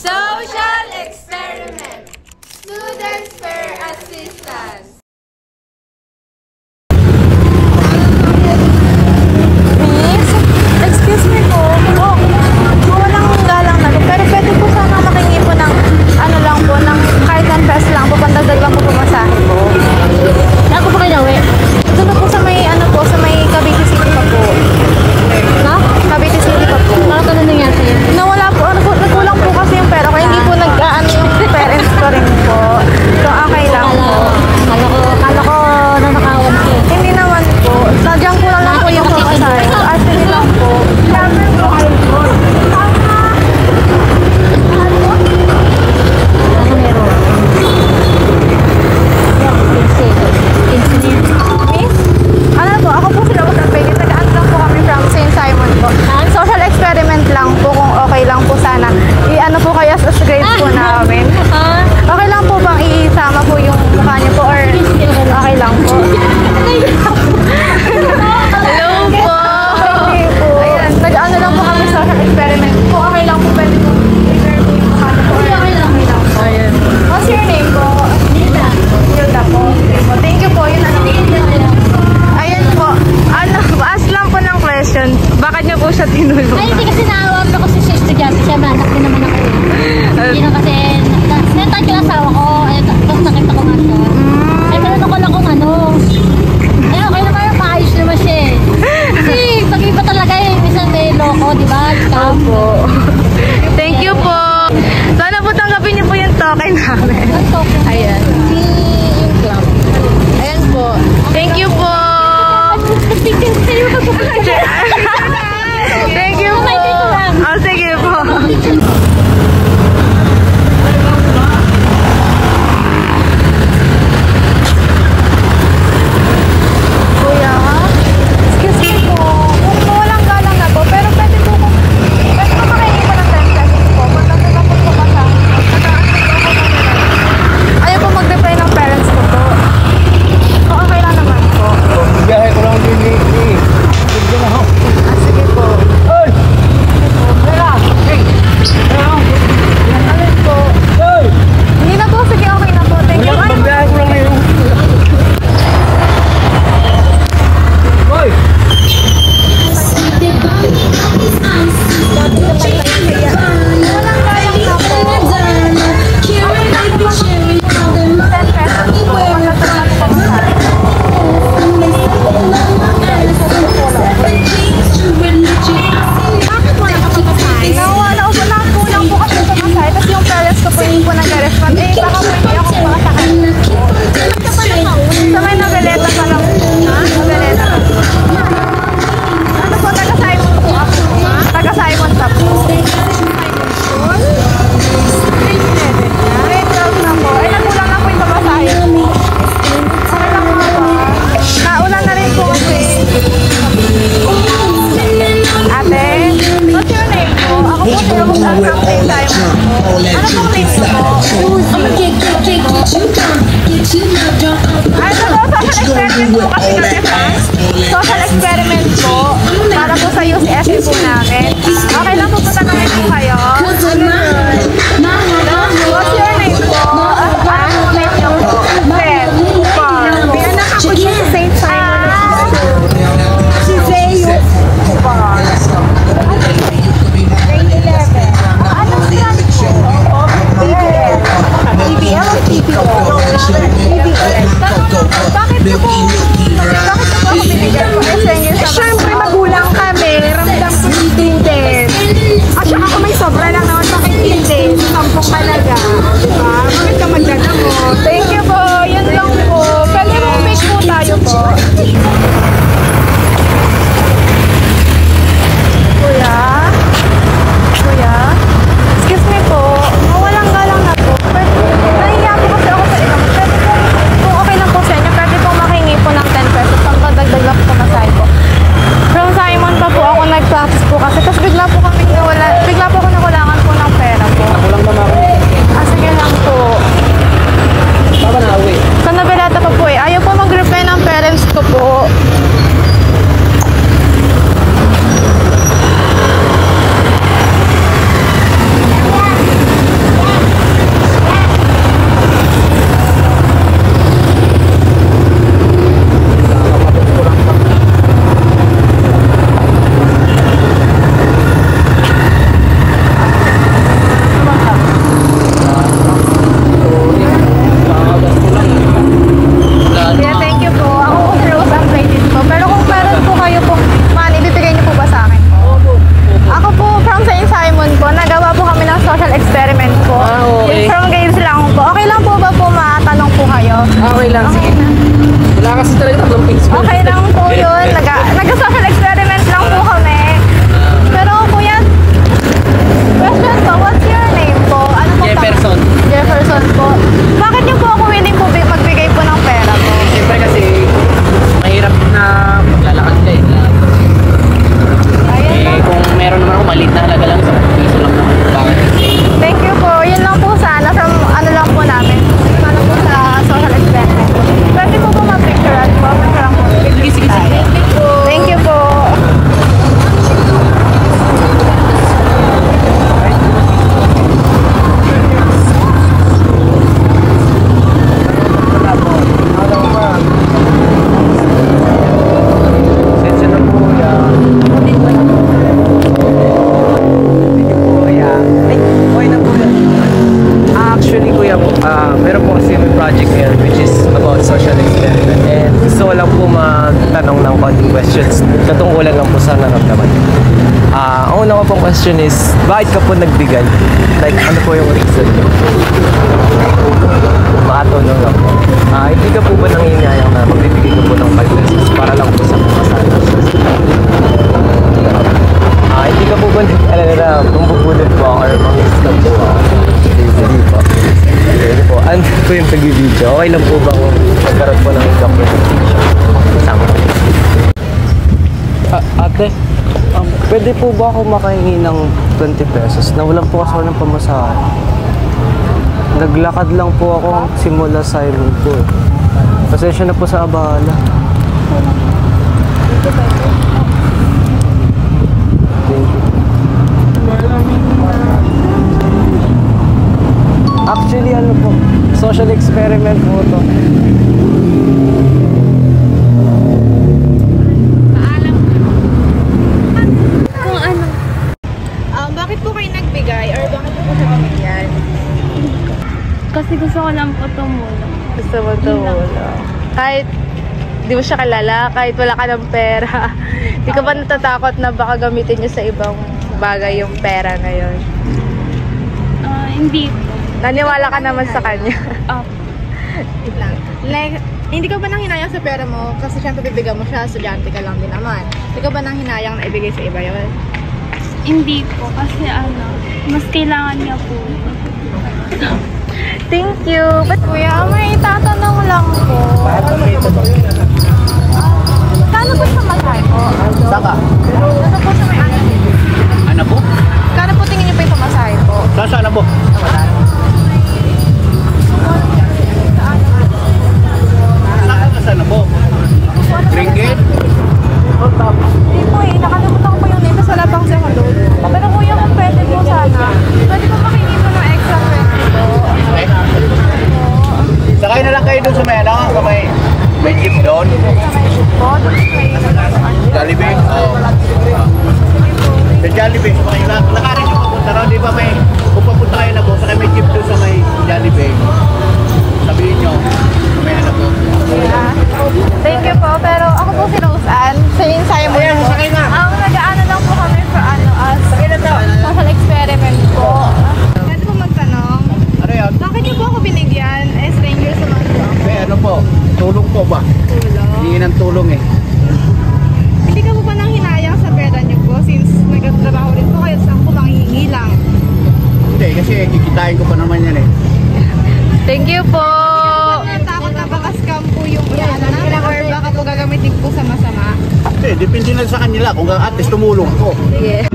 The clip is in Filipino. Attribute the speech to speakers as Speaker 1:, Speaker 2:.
Speaker 1: Social experiment. Students fair assistance.
Speaker 2: Miss, excuse me po. Walang galang na. Pero pwede po sana makingi po ng ano lang po, ng kahit 10 pesos lang po, pandagdag lang po pumasahe po. Saan po kayo nawi? Doon po sa may ano po, sa may Cavite City pa po. Ha? Cavite City pa po. Bakit ano nangyari sa'yo? Nawala po. Nagkulang po kasi yung pera ko. Hindi po nag-ano yung parents ko rin po. So, okay lang po.
Speaker 3: Kala ko nanakawan ko.
Speaker 2: Hindi naman po. Sadyang kulang lang po yung pumasahe. So, actually lang po. Sabi po kayo po.
Speaker 3: Ano meron?
Speaker 2: Miss? Ano po? Ako po sila mag-apay. Tagaan lang po kami from St. Simon po. Social experiment lang po kung okay lang po sana. I-ano po kayo as grades po namin. Okay lang po bang isama po yung mukha niyo po or okay lang po? Hello po! Okay po. Ayan, nag-ano lang po kami social experiment. Kung okay lang po, pwede po i-share po yung mukha niyo po. Okay lang po. Ayan. What's your name po? Hilda. Hilda po. Okay po. Thank you po. Yun ano. Ayan po. Ano, ask lang po ng question. Bakit niyo po siya tinulong?
Speaker 3: Ay, hindi kasi naawam na kasi siya estudyante. Siya anak din naman ako. Hindi na kasi, sinatag yung asawa ko. Tapos nakita ko nga siya. Ay, meron ko lang kung ano. Ay, okay naman, maayos naman siya eh. Kasi, pag-iba talaga eh. Minsan may loko, di ba?
Speaker 2: Opo. Thank you po. Sana po tanggapin niyo po yung token namin. Ayan.
Speaker 3: Yung club.
Speaker 2: Ayan po. Thank you po. Thank you po. Oh, sige po. Kuya, excuse me po. Kung walang galang na po, pero pwede po makahingi po ng 10 pesos po. Punta po po pa sa ayaw po mag-reply ng parents ko po. O, okay lang naman po.
Speaker 4: Biyahe ko lang din eh.
Speaker 2: Sige po.
Speaker 4: Hoy! Tara! Hey!
Speaker 2: Alin po?
Speaker 4: Hoy!
Speaker 2: Hindi na po. Sige, okay na po. Thank you. Ano?
Speaker 4: Biyahe ko lang ngayon. Hoy!
Speaker 2: Walang galang na po. Okay lang po. 10 pesos po. Magkatagal po sa akin. Bakit wala ka pagkasahe? Naulan po lang po kasi sa masahe. Tapos yung parents ko po yung po nag-respond. Eh, baka po hindi ako pumasakay. Sa may Noveleta pa lang po. Noveleta pa po. Ano po, taga-Simon po ako. Taga-Simon pa po. Grade 12 na po. Eh, nagulang na po yung pamasahe. Okay lang po ba? Naulan na rin po kasi. Ate, what's your name po? Ako po sila mag-ang something time. Ano pong name po? Ay, social experiment po kasi namin ha? Social experiment po. Para po sa UCSC po namin. Okay lang po tanongin po kayo. What's your name po? Ano po name niyo po? Fred. Pianak ako dito sa St. Simon. Si Zeyo. Anong brand po? BBL. BBL o TBL? Bakit po ako binigyan po? Siyempre magulang kami. Ramdam ko din din.
Speaker 5: maliit na halaga lang, 10 piso lang naman. Bakit?
Speaker 2: Thank you po. Yun lang po sana. From ano lang po namin. Ano po sa social experiment. Pwede po ba ma-picturean po? Picturean po.
Speaker 5: Sige, sige, sige.
Speaker 2: Thank you po.
Speaker 4: Sensya na po yan. Thank you po, kuya. Ay, okay na po yan. Actually, kuya po, meron po kasi may project ngayon which is about social experiment. And gusto ko lang po magtanong ng konting questions. Katungkulan lang po sa naramdaman. Ang una ko pong question is, bakit ka po nagbigay? Like, ano po yung reason niyo? Makatulong lang po. Hindi ka po ba nanginayang na magbibigay ko po ng 5 pesos para lang po sa masana? Hindi ka po ba nag-alala na bumbubulot po ako or mang-scam po ako? Hindi po. Hindi po. Ano po yung pag-video? Okay lang po ba kung magkaroon po ng income presentation? Kasama po. Ate, pwede po ba ako makahingi ng 20 pesos? Nawalan po kasi ako ng pamasahe. Naglakad lang po ako simula sa Simon po. Pasensya na po sa abala. Thank you. Actually, ano po, social experiment po to.
Speaker 2: Kung ano. Bakit po kayo nagbigay or bakit po sa pamilyan?
Speaker 3: Kasi gusto ko lang po tumulong.
Speaker 2: Gusto mo tumulong. Kahit di mo siya kilala, kahit wala ka ng pera. Di ka ba natatakot na baka gamitin niyo sa ibang bagay yung pera na yun?
Speaker 3: Hindi po.
Speaker 2: Naniwala ka naman sa kanya.
Speaker 3: Wait
Speaker 2: lang. Like, hindi ka ba nang hinayang sa pera mo? Kasi syempre bibigyan mo siya, estudyante ka lang din naman. Hindi ka ba nang hinayang na ibigay sa iba yun?
Speaker 3: Hindi po. Kasi mas kailangan niya po.
Speaker 2: Thank you. But kuya, may tatanong lang po. Kano po sa matay po?
Speaker 5: Saka?
Speaker 2: Kano po sa may ano?
Speaker 5: Ano po?
Speaker 2: Kano po tingin niyo pa yung pamasahe po?
Speaker 5: Saan po? Saan po? Ringgit?
Speaker 2: Hindi po eh, nakalimutan ko po yung name, wala pang sa halo. Pero kuya, kung pwede po sana, pwede po makingi po ng extra 20 po.
Speaker 5: Sakay na lang kayo doon sa may sa may jeep doon.
Speaker 2: Sa may ship po, may
Speaker 5: Jollibee? Oo. Sa Jollibee, lakarin yung papunta raw. Di ba kung papunta kayo na po, sakay may jeep doon sa may Jollibee. Sabihin nyo, may ano po.
Speaker 2: Thank you po, pero ako po si Rose Ann, sa ensayo mo po.
Speaker 5: sakay na.
Speaker 2: Nag-ano lang po kami for social experiment po. Pwede po magtanong,
Speaker 5: Ano yan?
Speaker 2: bakit niyo po ako binigyan? Strangers naman po.
Speaker 5: Ano po? Tulong po ba?
Speaker 2: Tulong.
Speaker 5: Hindi ng tulong eh.
Speaker 2: Hindi ka po ba nang hinayang sa pera niyo po since nagtatrabaho rin po kayo, saan po manghihingi lang?
Speaker 5: Hindi, kasi kikitain ko pa naman yan eh.
Speaker 2: Thank you po! Takot na baka scam po yung ano namin or baka po gagamitin po sa masama?
Speaker 5: Hindi, depende lang sa kanila kung at least tumulong ako.
Speaker 2: Yeah.